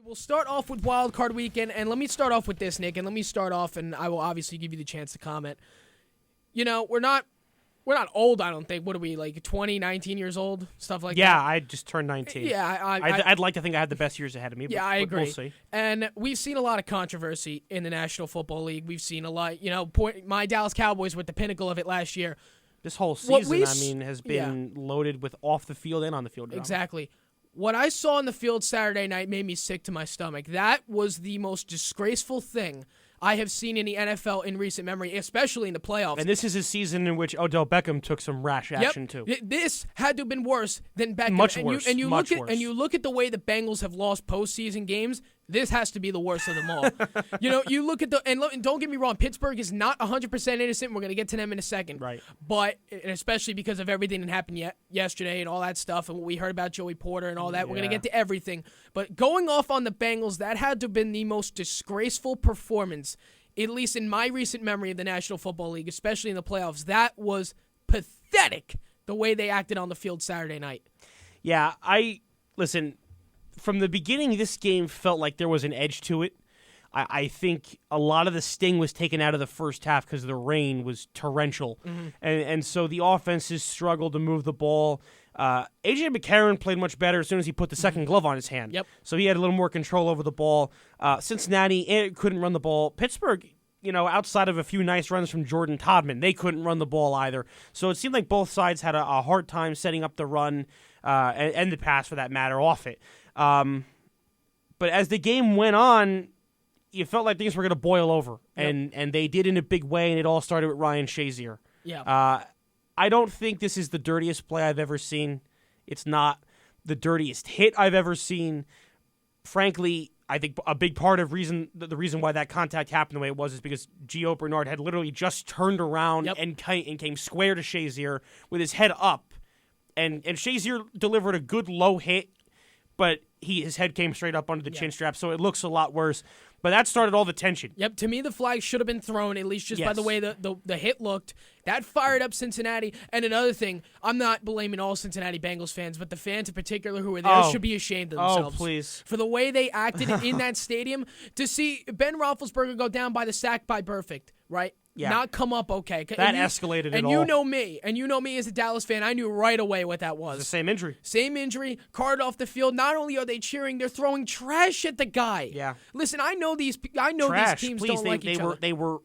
We'll start off with Wild Card Weekend, and let me start off with this, Nick, and let me start off, and I will obviously give you the chance to comment. You know, we're not old, I don't think. What are we, like 20, 19 years old? Stuff like that? Yeah, I just turned 19. Yeah, I'd like to think I had the best years ahead of me, I agree. We'll see. And we've seen a lot of controversy in the National Football League. We've seen a lot, my Dallas Cowboys were at the pinnacle of it last year. This whole season, has been loaded with off the field and on the field drama. Exactly. What I saw on the field Saturday night made me sick to my stomach. That was the most disgraceful thing I have seen in the NFL in recent memory, especially in the playoffs. And this is a season in which Odell Beckham took some rash action too. This had to have been worse than Beckham. Much worse. And you look at the way the Bengals have lost postseason games. This has to be the worst of them all. You look at and don't get me wrong, Pittsburgh is not 100% innocent. We're going to get to them in a second. Right. But, and especially because of everything that happened yesterday and all that stuff and what we heard about Joey Porter and all that, we're going to get to everything. But going off on the Bengals, that had to have been the most disgraceful performance, at least in my recent memory of the National Football League, especially in the playoffs. That was pathetic, the way they acted on the field Saturday night. Yeah, listen, from the beginning, this game felt like there was an edge to it. I think a lot of the sting was taken out of the first half because the rain was torrential. Mm-hmm. And so the offenses struggled to move the ball. A.J. McCarron played much better as soon as he put the second glove on his hand. Yep. So he had a little more control over the ball. Cincinnati couldn't run the ball. Pittsburgh, outside of a few nice runs from Jordan Todman, they couldn't run the ball either. So it seemed like both sides had a hard time setting up the run and the pass, for that matter, off it. But as the game went on, you felt like things were going to boil over, and they did in a big way, and it all started with Ryan Shazier. Yeah. I don't think this is the dirtiest play I've ever seen. It's not the dirtiest hit I've ever seen. Frankly, I think a big part of the reason why that contact happened the way it was is because Gio Bernard had literally just turned around and came square to Shazier with his head up, and Shazier delivered a good low hit, but his head came straight up under the chin strap, so it looks a lot worse. But that started all the tension. Yep, to me the flag should have been thrown, at least just by the way the hit looked. That fired up Cincinnati. And another thing, I'm not blaming all Cincinnati Bengals fans, but the fans in particular who were there should be ashamed of themselves. Oh, please. For the way they acted in that stadium. To see Ben Roethlisberger go down by the sack by Perfect, right? Yeah. Not come up okay. That escalated it all. And you know me as a Dallas fan, I knew right away what that was. It's the same injury. Same injury, carted off the field. Not only are they cheering, they're throwing trash at the guy. Yeah. Listen, I know these teams don't like each other. They were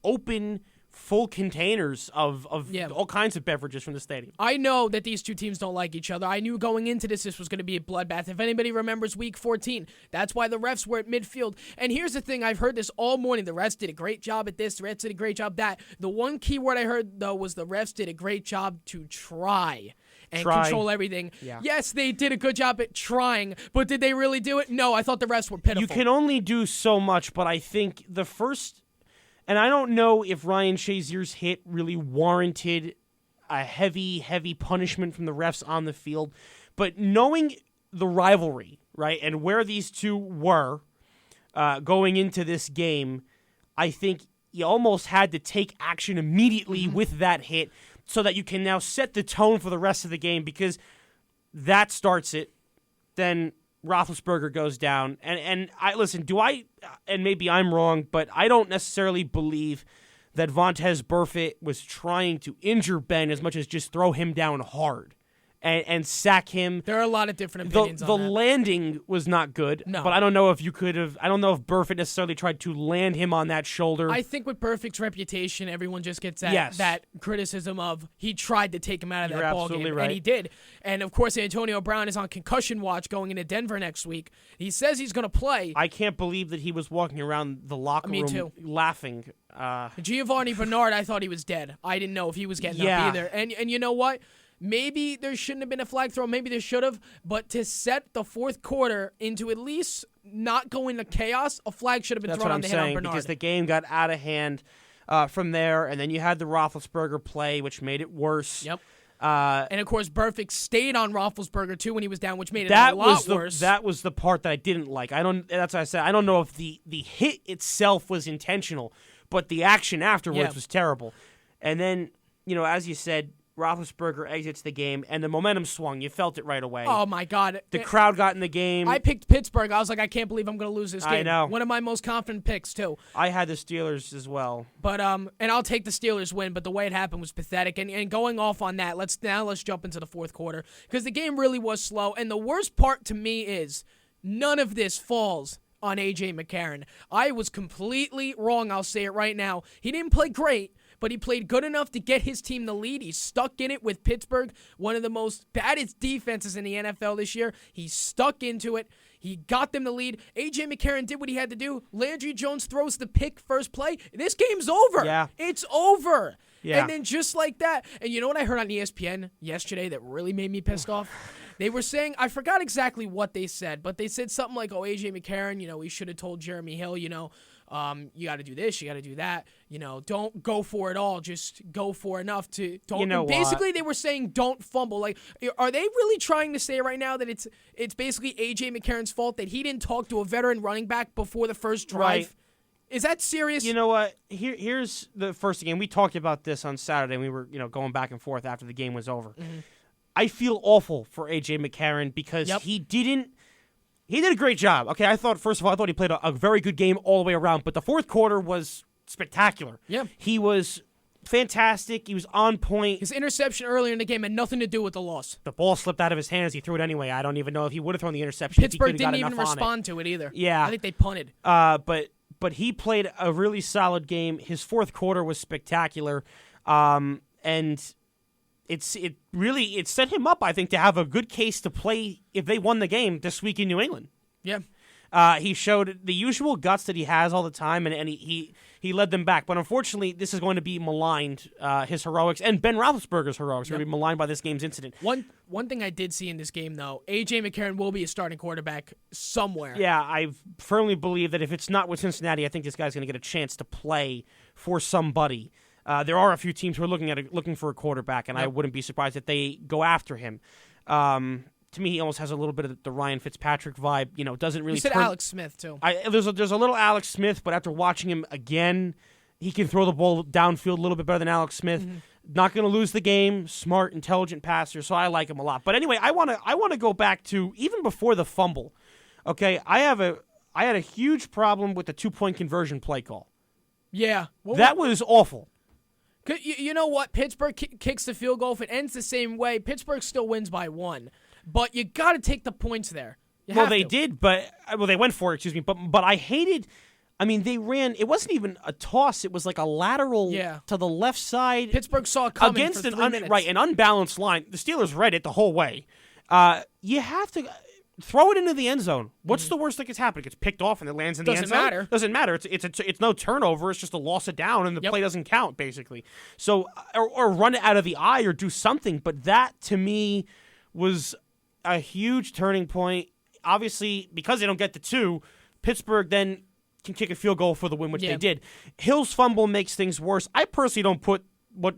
open, full containers of all kinds of beverages from the stadium. I know that these two teams don't like each other. I knew going into this was going to be a bloodbath. If anybody remembers Week 14, that's why the refs were at midfield. And here's the thing, I've heard this all morning. The refs did a great job at this. The refs did a great job at that. The one key word I heard, though, was the refs did a great job to try and control everything. Yeah. Yes, they did a good job at trying, but did they really do it? No, I thought the refs were pitiful. You can only do so much, but I think the first... And I don't know if Ryan Shazier's hit really warranted a heavy, heavy punishment from the refs on the field. But knowing the rivalry, right, and where these two were going into this game, I think you almost had to take action immediately with that hit so that you can now set the tone for the rest of the game, because that starts it. Then Roethlisberger goes down, and maybe I'm wrong, but I don't necessarily believe that Vontaze Burfict was trying to injure Ben as much as just throw him down hard and sack him. There are a lot of different opinions on that. The landing was not good, no. But I don't know if Burfict necessarily tried to land him on that shoulder. I think with Burfict's reputation, everyone just gets that criticism of he tried to take him out of that ball game, right. And he did. And, of course, Antonio Brown is on concussion watch going into Denver next week. He says he's going to play. I can't believe that he was walking around the locker room laughing. Giovanni Bernard, I thought he was dead. I didn't know if he was getting up either. And you know what? Maybe there shouldn't have been a flag throw. Maybe there should have. But to set the fourth quarter into at least not go into chaos, a flag should have been thrown on the head on Bernard. Because the game got out of hand from there. And then you had the Roethlisberger play, which made it worse. Yep. And, of course, Burfict stayed on Roethlisberger, too, when he was down, which made it a lot worse. That was the part that I didn't like. That's what I said. I don't know if the hit itself was intentional, but the action afterwards was terrible. And then, as you said, Roethlisberger exits the game, and the momentum swung. You felt it right away. Oh, my God. The crowd got in the game. I picked Pittsburgh. I was like, I can't believe I'm going to lose this game. I know. One of my most confident picks, too. I had the Steelers as well. But and I'll take the Steelers win, but the way it happened was pathetic. And going off on that, let's jump into the fourth quarter, because the game really was slow. And the worst part to me is none of this falls on A.J. McCarron. I was completely wrong. I'll say it right now. He didn't play great, but he played good enough to get his team the lead. He's stuck in it with Pittsburgh, one of the most baddest defenses in the NFL this year. He's stuck into it. He got them the lead. A.J. McCarron did what he had to do. Landry Jones throws the pick first play. This game's over. Yeah. It's over. Yeah. And then just like that, and you know what I heard on ESPN yesterday that really made me pissed off? They were saying, I forgot exactly what they said, but they said something like, oh, A.J. McCarron, he should have told Jeremy Hill, you got to do this, you got to do that. Don't go for it all. Just go for enough to don't. You know basically, what? they were saying don't fumble. Like, are they really trying to say right now that it's basically A.J. McCarron's fault that he didn't talk to a veteran running back before the first drive? Right. Is that serious? You know what? Here's the first game. We talked about this on Saturday. And we were going back and forth after the game was over. Mm-hmm. I feel awful for A.J. McCarron because he did a great job. Okay, first of all, I thought he played a very good game all the way around, but the fourth quarter was spectacular. Yeah. He was fantastic. He was on point. His interception earlier in the game had nothing to do with the loss. The ball slipped out of his hands. He threw it anyway. I don't even know if he would have thrown the interception. Pittsburgh didn't even respond to it either. Yeah. I think they punted. But he played a really solid game. His fourth quarter was spectacular. And it really set him up, I think, to have a good case to play if they won the game this week in New England. Yeah. He showed the usual guts that he has all the time, and he led them back. But unfortunately, this is going to be maligned, his heroics, and Ben Roethlisberger's heroics are going to be maligned by this game's incident. One thing I did see in this game, though, A.J. McCarron will be a starting quarterback somewhere. Yeah, I firmly believe that if it's not with Cincinnati, I think this guy's going to get a chance to play for somebody. There are a few teams who are looking for a quarterback, and I wouldn't be surprised if they go after him. To me, he almost has a little bit of the Ryan Fitzpatrick vibe. Doesn't really. You said Alex Smith too. There's a little Alex Smith, but after watching him again, he can throw the ball downfield a little bit better than Alex Smith. Mm-hmm. Not going to lose the game. Smart, intelligent passer. So I like him a lot. But anyway, I want to go back to even before the fumble. Okay, I had a huge problem with the 2-point conversion play call. Yeah, that was awful. You know what? Pittsburgh kicks the field goal. If it ends the same way, Pittsburgh still wins by 1. But you got to take the points there. They did, but they went for it. Excuse me, but I hated. I mean, they ran. It wasn't even a toss. It was like a lateral to the left side. Pittsburgh saw it coming against for 3 minutes. An unbalanced line. The Steelers read it the whole way. You have to throw it into the end zone. What's the worst that could happen? It gets picked off and it lands in the end zone. Doesn't matter. It's no turnover. It's just a loss of down and the play doesn't count basically. So or run it out of the eye or do something. But that to me was a huge turning point. Obviously, because they don't get the 2, Pittsburgh then can kick a field goal for the win, which they did. Hill's fumble makes things worse. I personally don't put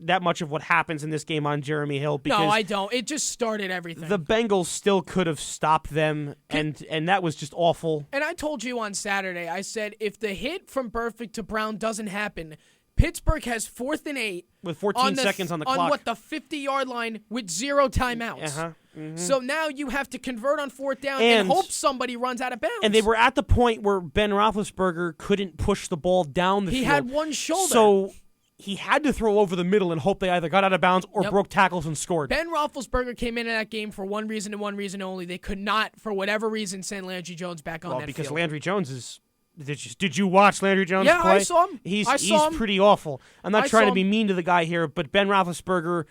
that much of what happens in this game on Jeremy Hill. Because no, I don't. It just started everything. The Bengals still could have stopped them, and that was just awful. And I told you on Saturday, I said, if the hit from Burfict to Brown doesn't happen, Pittsburgh has 4th and 8 with 14 seconds on the clock. On the 50-yard line with 0 timeouts. Mm-hmm. So now you have to convert on 4th down and hope somebody runs out of bounds. And they were at the point where Ben Roethlisberger couldn't push the ball down the field. He had one shoulder. So he had to throw over the middle and hope they either got out of bounds or broke tackles and scored. Ben Roethlisberger came into that game for one reason and one reason only. They could not, for whatever reason, send Landry Jones back on that field. Because Landry Jones is... Did you watch Landry Jones play? Yeah, I saw him. He's pretty awful. I'm not trying to be mean to the guy here, but Ben Roethlisberger,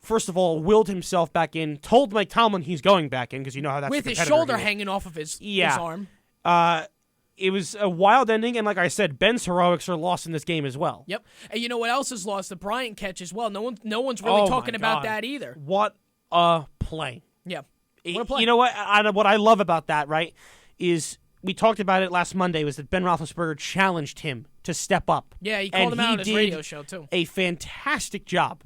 first of all, willed himself back in, told Mike Tomlin he's going back in because you know how that's with his shoulder hanging off of his arm. It was a wild ending, and like I said, Ben's heroics are lost in this game as well. Yep. And you know what else is lost? The Bryant catch as well. No one's really talking about that either. What a play. Yeah. What a play. You know what? What I love about that, right, is we talked about it last Monday, was that Ben Roethlisberger challenged him to step up. Yeah, he called him out on his radio show, too. A fantastic job.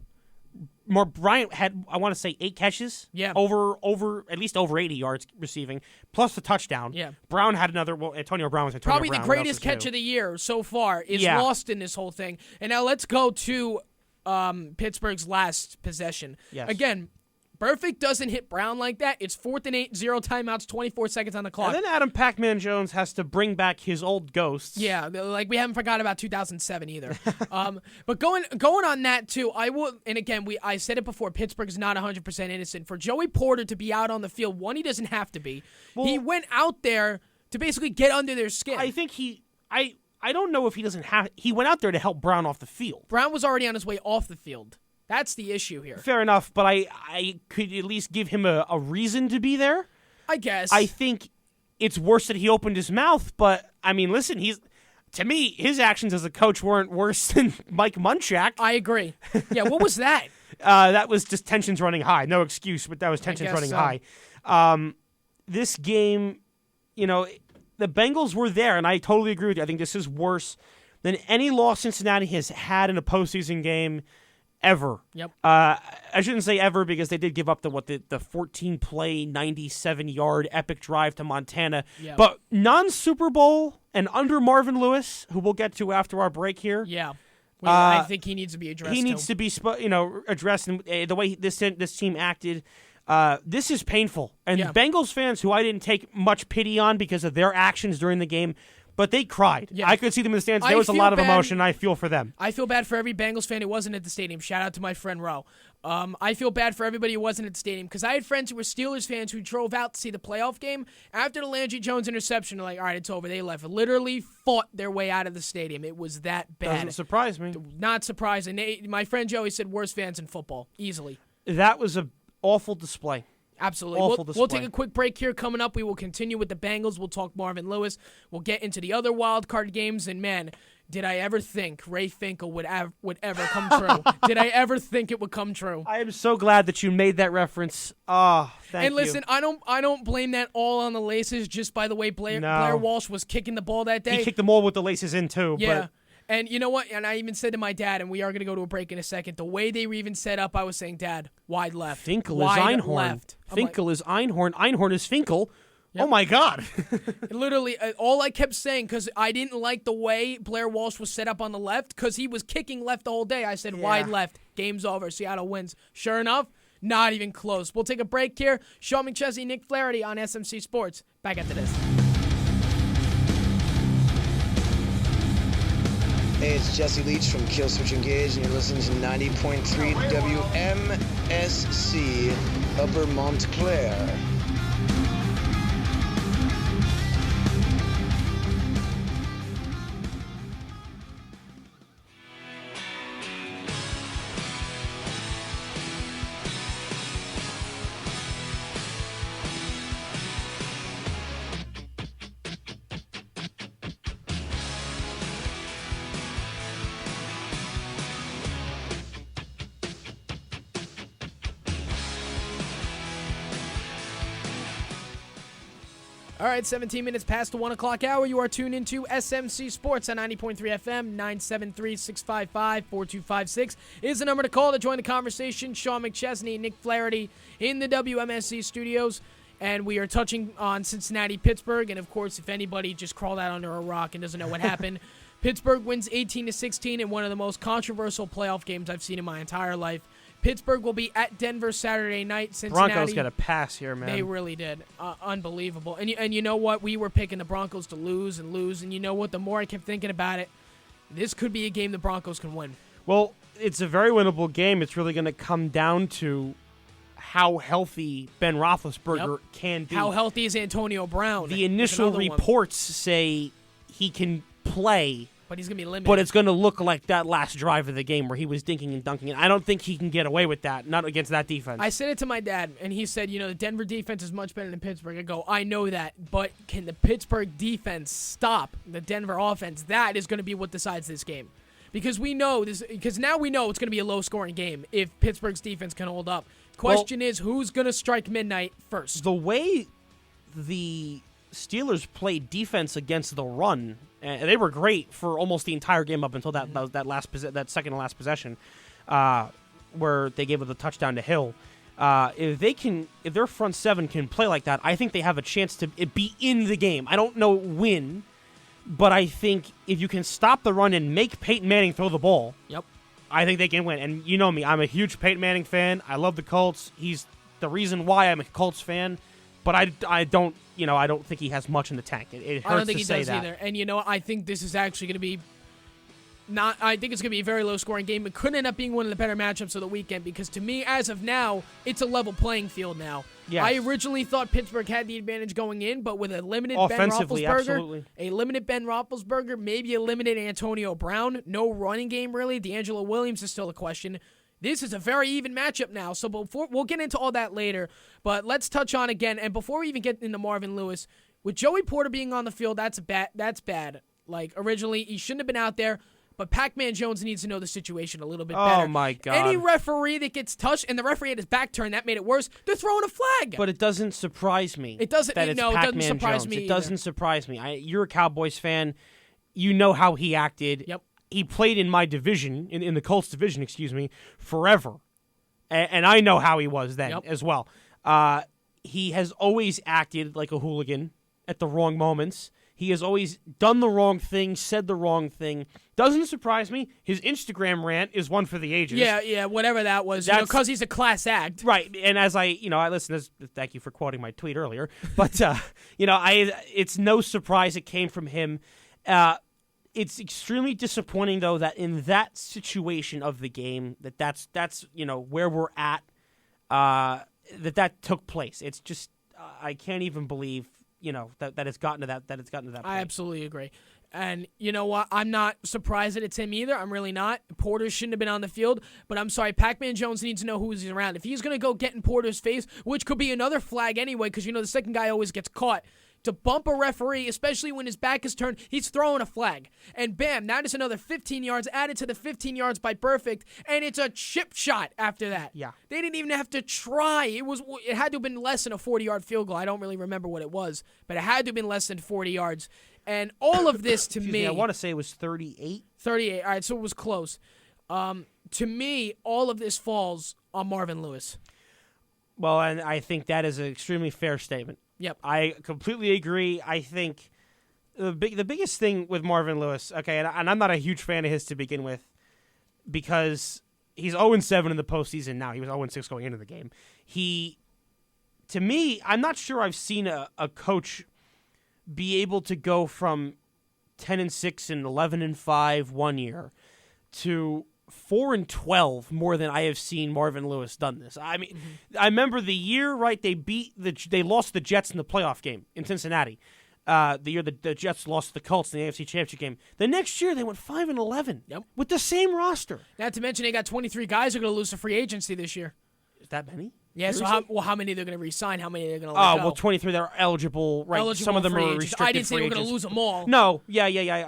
Bryant had, I want to say, 8 catches. Yeah. At least over 80 yards receiving, plus the touchdown. Yeah. Brown had another, Antonio Brown was Antonio Probably Brown. the greatest catch of the year so far is lost in this whole thing. And now let's go to Pittsburgh's last possession. Yes. Again, Burfict doesn't hit Brown like that. It's 4th and 8, 0 timeouts, 24 seconds on the clock. And then Adam Pac-Man Jones has to bring back his old ghosts. Yeah, like we haven't forgot about 2007 either. But going on that too, I will. And again, I said it before. Pittsburgh's not 100% innocent. For Joey Porter to be out on the field, one, he doesn't have to be. Well, he went out there to basically get under their skin. I think I don't know if he doesn't have. He went out there to help Brown off the field. Brown was already on his way off the field. That's the issue here. Fair enough, but I could at least give him a reason to be there. I guess. I think it's worse that he opened his mouth, but, I mean, listen, to me, his actions as a coach weren't worse than Mike Munchak. I agree. Yeah, what was that? That was just tensions running high. No excuse, but that was tensions running high. This game, the Bengals were there, and I totally agree with you. I think this is worse than any loss Cincinnati has had in a postseason game ever. Yep. I shouldn't say ever because they did give up the 14-play, 97-yard epic drive to Montana. Yep. But non-Super Bowl and under Marvin Lewis, who we'll get to after our break here. Yeah. Well, I think he needs to be addressed. He needs to be addressed in the way this team acted. This is painful. And Bengals fans, who I didn't take much pity on because of their actions during the game, but they cried. Yeah. I could see them in the stands. There was a lot of emotion. I feel for them. I feel bad for every Bengals fan who wasn't at the stadium. Shout out to my friend Ro. I feel bad for everybody who wasn't at the stadium because I had friends who were Steelers fans who drove out to see the playoff game. After the Landry Jones interception, they're like, all right, it's over. They left. Literally fought their way out of the stadium. It was that bad. Doesn't surprise me. Not surprising. My friend Joey said worst fans in football. Easily. That was an awful display. Absolutely. We'll take a quick break here. Coming up, we will continue with the Bengals. We'll talk Marvin Lewis. We'll get into the other wild card games. And, man, did I ever think Ray Finkel would ever come true? Did I ever think it would come true? I am so glad that you made that reference. Oh, thank you. And listen, I don't blame that all on the laces. Just by the way, Blair Walsh was kicking the ball that day. He kicked the ball with the laces in, too. Yeah. But and you know what? And I even said to my dad, and we are going to go to a break in a second, the way they were even set up, I was saying, Dad, wide left. Finkel is Einhorn. Left. Finkel is Einhorn. Einhorn is Finkel. Yep. Oh, my God. Literally, all I kept saying, because I didn't like the way Blair Walsh was set up on the left, because he was kicking left the whole day. I said, wide left. Game's over. Seattle wins. Sure enough, not even close. We'll take a break here. Sean McChesney, Nick Flaherty on SMC Sports. Back after this. Hey, it's Jesse Leach from Kill Switch Engage, and you're listening to 90.3 WMSC Upper Montclair. All right, 17 minutes past the 1 o'clock hour. You are tuned into SMC Sports on 90.3 FM. 973-655-4256 is the number to call to join the conversation. Sean McChesney, Nick Flaherty in the WMSC studios. And we are touching on Cincinnati-Pittsburgh. And, of course, if anybody just crawled out under a rock and doesn't know what happened, Pittsburgh wins 18-16 in one of the most controversial playoff games I've seen in my entire life. Pittsburgh will be at Denver Saturday night. Cincinnati, Broncos got a pass here, man. They really did. Unbelievable. And you know what? We were picking the Broncos to lose. And you know what? The more I kept thinking about it, this could be a game the Broncos can win. Well, it's a very winnable game. It's really going to come down to how healthy Ben Roethlisberger can be. How healthy is Antonio Brown? The initial reports say he can play, but he's going to be limited. But it's going to look like that last drive of the game where he was dinking and dunking. And I don't think he can get away with that, not against that defense. I said it to my dad, and he said, the Denver defense is much better than Pittsburgh. I go, I know that, but can the Pittsburgh defense stop the Denver offense? That is going to be what decides this game. Because we know this. Because now we know it's going to be a low-scoring game if Pittsburgh's defense can hold up. Question is, who's going to strike midnight first? The way the Steelers played defense against the run, and they were great for almost the entire game up until that second to last possession, where they gave up the touchdown to Hill. If their front seven can play like that, I think they have a chance to be in the game. I don't know when, but I think if you can stop the run and make Peyton Manning throw the ball, yep, I think they can win. And you know me, I'm a huge Peyton Manning fan. I love the Colts. He's the reason why I'm a Colts fan. But I don't think he has much in the tank. It hurts I don't think to he say does that. either. And I think this is actually going to be I think it's going to be a very low-scoring game. It could end up being one of the better matchups of the weekend because, to me, as of now, it's a level playing field now. Yes. I originally thought Pittsburgh had the advantage going in, but with a limited Offensively, absolutely. Ben Roethlisberger, maybe a limited Antonio Brown, no running game really. D'Angelo Williams is still a question. This is a very even matchup now, so we'll get into all that later. But let's touch on again, and before we even get into Marvin Lewis, with Joey Porter being on the field, that's bad. Like, originally, he shouldn't have been out there. But Pac-Man Jones needs to know the situation a little bit better. Oh, my God. Any referee that gets touched, and the referee had his back turned, that made it worse, they're throwing a flag. But it doesn't surprise me. It doesn't. That it's No, it Pac-Man doesn't surprise Jones. me It either. doesn't surprise me. You're a Cowboys fan. You know how he acted. Yep. He played in my division, in the Colts division, forever. And I know how he was then as well. He has always acted like a hooligan at the wrong moments. He has always done the wrong thing, said the wrong thing. Doesn't surprise me. His Instagram rant is one for the ages. Yeah, whatever that was, because he's a class act. Right, and as I listen, thank you for quoting my tweet earlier, but, it's no surprise it came from him. It's extremely disappointing, though, that in that situation of the game, that's where we're at, that took place. It's just, I can't even believe that it's gotten to that point. I absolutely agree. And you know what? I'm not surprised that it's him either. I'm really not. Porter shouldn't have been on the field, but I'm sorry. Pac-Man Jones needs to know who's around. If he's going to go get in Porter's face, which could be another flag anyway, because the second guy always gets caught, to bump a referee, especially when his back is turned, he's throwing a flag. And bam, that is another 15 yards added to the 15 yards by Perfect, and it's a chip shot after that. Yeah. They didn't even have to try. It had to have been less than a 40-yard field goal. I don't really remember what it was, but it had to have been less than 40 yards. And all of this to me, I want to say it was 38. 38. All right, so it was close. To me, all of this falls on Marvin Lewis. Well, and I think that is an extremely fair statement. Yep. I completely agree. I think the biggest thing with Marvin Lewis, okay, and I'm not a huge fan of his to begin with because he's 0-7 in the postseason now. He was 0-6 going into the game. To me, I'm not sure I've seen a coach be able to go from 10-6 and 11-5 one year to 4-12 more than I have seen Marvin Lewis done this. I mean, I remember the year, right? They lost the Jets in the playoff game in Cincinnati. The year the Jets lost the Colts in the AFC Championship game. The next year they went 5-11. Yep. With the same roster. Not to mention they got 23 guys who are going to lose to free agency this year. Is that many? Yeah. So how many they're going to re-sign? How many they're going to let go? Well, 23 that are eligible. Right. Some of them are restricted. I didn't say free they were going agents. to lose them all. No. Yeah.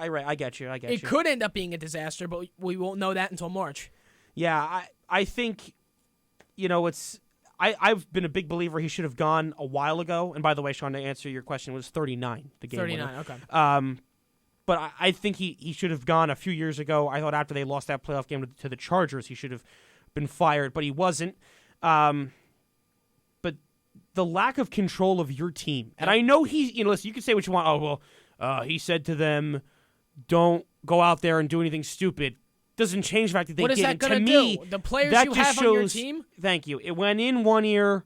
Right. I get you. It could end up being a disaster, but we won't know that until March. Yeah. I think, I've been a big believer he should have gone a while ago. And by the way, Sean, to answer your question, it was 39, the game 39, winner. okay. But I think he should have gone a few years ago. I thought after they lost that playoff game to the Chargers, he should have been fired, but he wasn't. But the lack of control of your team, and I know listen, you can say what you want. Oh, well, he said to them, don't go out there and do anything stupid. Doesn't change the fact that they did. What is that going to do? The players you have on your team? Thank you. It went in one ear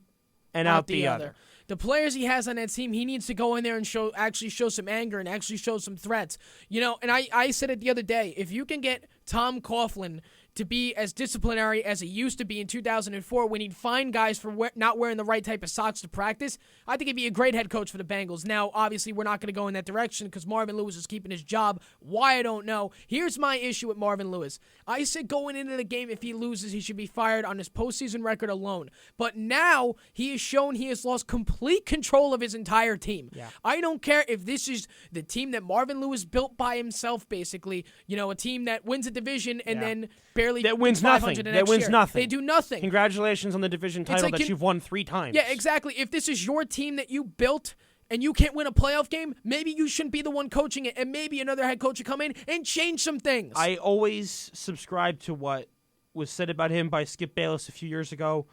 and out the other. The players he has on that team, he needs to go in there and show some anger and actually show some threats. And I said it the other day, if you can get Tom Coughlin to be as disciplinary as he used to be in 2004 when he'd fine guys for not wearing the right type of socks to practice, I think he'd be a great head coach for the Bengals. Now, obviously, we're not going to go in that direction because Marvin Lewis is keeping his job. Why, I don't know. Here's my issue with Marvin Lewis. I said going into the game, if he loses, he should be fired on his postseason record alone. But now he has shown he has lost complete control of his entire team. Yeah. I don't care if this is the team that Marvin Lewis built by himself, basically. A team that wins a division and then barely that wins nothing. That wins nothing. They do nothing. Congratulations on the division title that you've won 3 times. Yeah, exactly. If this is your team that you built and you can't win a playoff game, maybe you shouldn't be the one coaching it, and maybe another head coach should come in and change some things. I always subscribe to what was said about him by Skip Bayless a few years ago.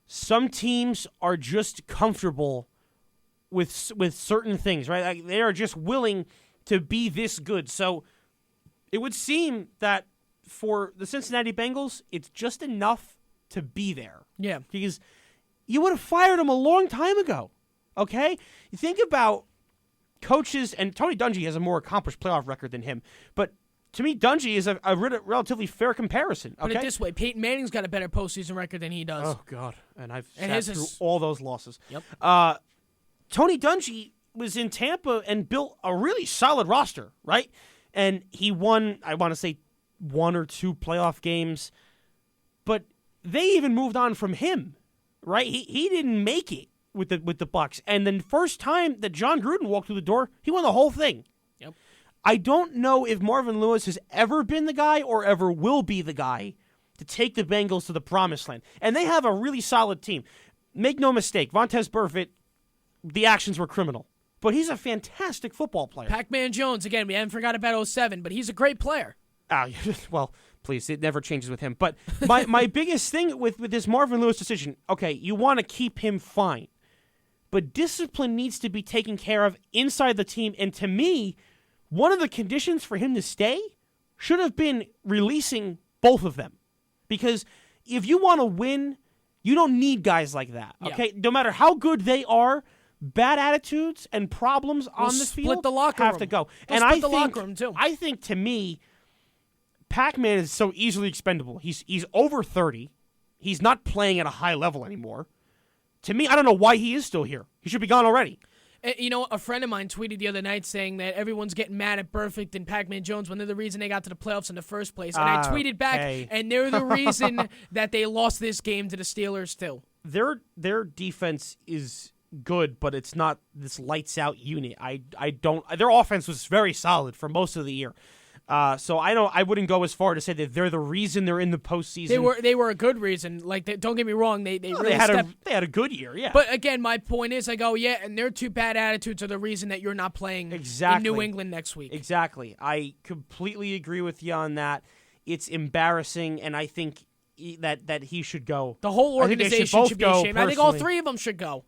Some teams are just comfortable with certain things, right? Like they are just willing to be this good. So it would seem that for the Cincinnati Bengals, it's just enough to be there. Yeah. Because you would have fired him a long time ago, okay? You think about coaches, and Tony Dungy has a more accomplished playoff record than him, but to me, Dungy is a relatively fair comparison. Okay? Put it this way, Peyton Manning's got a better postseason record than he does. Oh, God. And I've And sat through all those losses. Yep. Tony Dungy was in Tampa and built a really solid roster, right? And he won, I want to say, 1 or 2 playoff games. But they even moved on from him, right? He didn't make it with the Bucs. And the first time that John Gruden walked through the door, he won the whole thing. Yep. I don't know if Marvin Lewis has ever been the guy or ever will be the guy to take the Bengals to the promised land. And they have a really solid team. Make no mistake, Vontaze Burfict, the actions were criminal. But he's a fantastic football player. Pac-Man Jones, again, we haven't forgot about 07, but he's a great player. Well, please, it never changes with him. But my biggest thing with this Marvin Lewis decision, okay, you want to keep him fine. But discipline needs to be taken care of inside the team. And to me, one of the conditions for him to stay should have been releasing both of them. Because if you want to win, you don't need guys like that, okay? Yeah. No matter how good they are, bad attitudes and problems on the field the locker have room. to go. And the locker room too. I think, to me, Pac-Man is so easily expendable. He's over 30. He's not playing at a high level anymore. To me, I don't know why he is still here. He should be gone already. You know, a friend of mine tweeted the other night saying that everyone's getting mad at Burfict and Pac-Man Jones when they're the reason they got to the playoffs in the first place. And I tweeted back, and they're the reason that they lost this game to the Steelers too. Their defense is good, but it's not this lights out unit. Their offense was very solid for most of the year. So I wouldn't go as far to say that they're the reason they're in the postseason. They were a good reason. Like, don't get me wrong, they had a good year, yeah. But again, my point is, and their 2 bad attitudes are the reason that you're not playing in New England next week. Exactly. I completely agree with you on that. It's embarrassing, and I think that he should go. The whole organization should be ashamed. I think all 3 of them should go.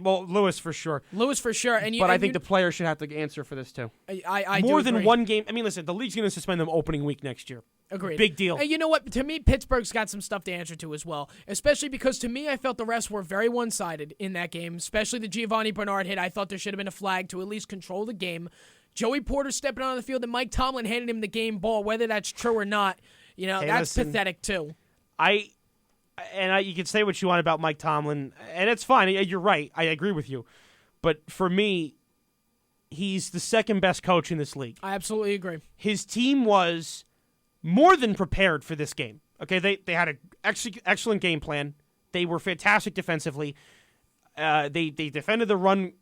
Well, Lewis for sure. But I think the players should have to answer for this too. I more do than agree. one game. I mean, listen, the league's going to suspend them opening week next year. Agreed. Big deal. And you know what? To me, Pittsburgh's got some stuff to answer to as well. Especially because to me, I felt the refs were very one-sided in that game. Especially the Giovanni Bernard hit. I thought there should have been a flag to at least control the game. Joey Porter stepping on the field, and Mike Tomlin handed him the game ball. Whether that's true or not, that's pathetic too. You can say what you want about Mike Tomlin, and it's fine. You're right. I agree with you. But for me, he's the second best coach in this league. I absolutely agree. His team was more than prepared for this game. Okay, they had an excellent game plan. They were fantastic defensively. They defended the run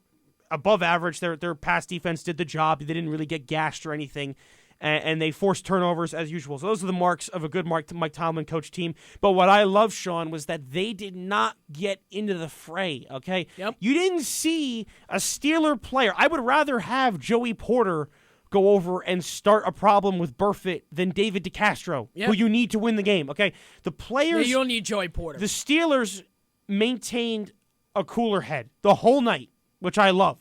above average. Their pass defense did the job. They didn't really get gashed or anything. And they forced turnovers as usual. So those are the marks of a good Mike Tomlin coach team. But what I love, Sean, was that they did not get into the fray, okay? Yep. You didn't see a Steeler player. I would rather have Joey Porter go over and start a problem with Burfict than David DeCastro, who you need to win the game, okay? The players... you don't need Joey Porter. The Steelers maintained a cooler head the whole night, which I love.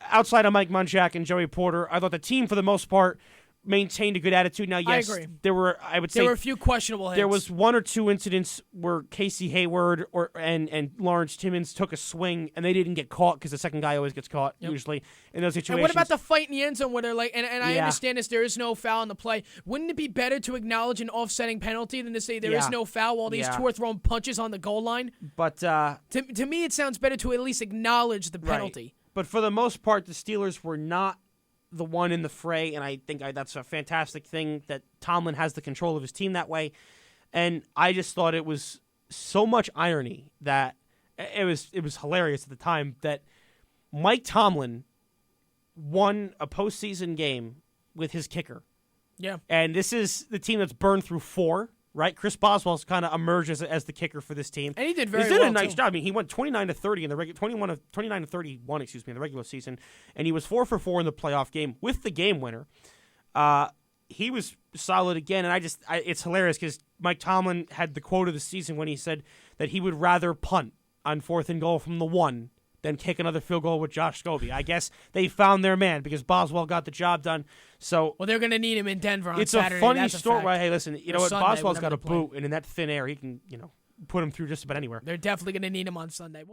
Outside of Mike Munchak and Joey Porter, I thought the team, for the most part, maintained a good attitude. Now, yes, I agree. There were a few questionable hits. There was 1 or 2 incidents where Casey Hayward and Lawrence Timmons took a swing, and they didn't get caught because the second guy always gets caught, usually, in those situations. And what about the fight in the end zone where they're like, and I understand this, there is no foul in the play. Wouldn't it be better to acknowledge an offsetting penalty than to say there is no foul while these 2 are throwing punches on the goal line? But to me, it sounds better to at least acknowledge the penalty. Right. But for the most part, the Steelers were not the one in the fray, and I think that's a fantastic thing that Tomlin has the control of his team that way. And I just thought it was so much irony that it was hilarious at the time that Mike Tomlin won a postseason game with his kicker. Yeah. And this is the team that's burned through 4, right? Chris Boswell's kind of emerged as the kicker for this team. And he did very well. He did a nice job. I mean, he went 29-30 in the 29-31, in the regular season, and he was 4 for 4 in the playoff game with the game winner. He was solid again, and it's hilarious because Mike Tomlin had the quote of the season when he said that he would rather punt on 4th and goal from the 1 than kick another field goal with Josh Scobie. I guess they found their man because Boswell got the job done. So well, they're going to need him in Denver on it's Saturday. a funny That's story. fact. Right? Hey, listen, you know what? Sunday, Boswell's got whenever a they're playing. boot, and in that thin air, he can, put him through just about anywhere. They're definitely going to need him on Sunday.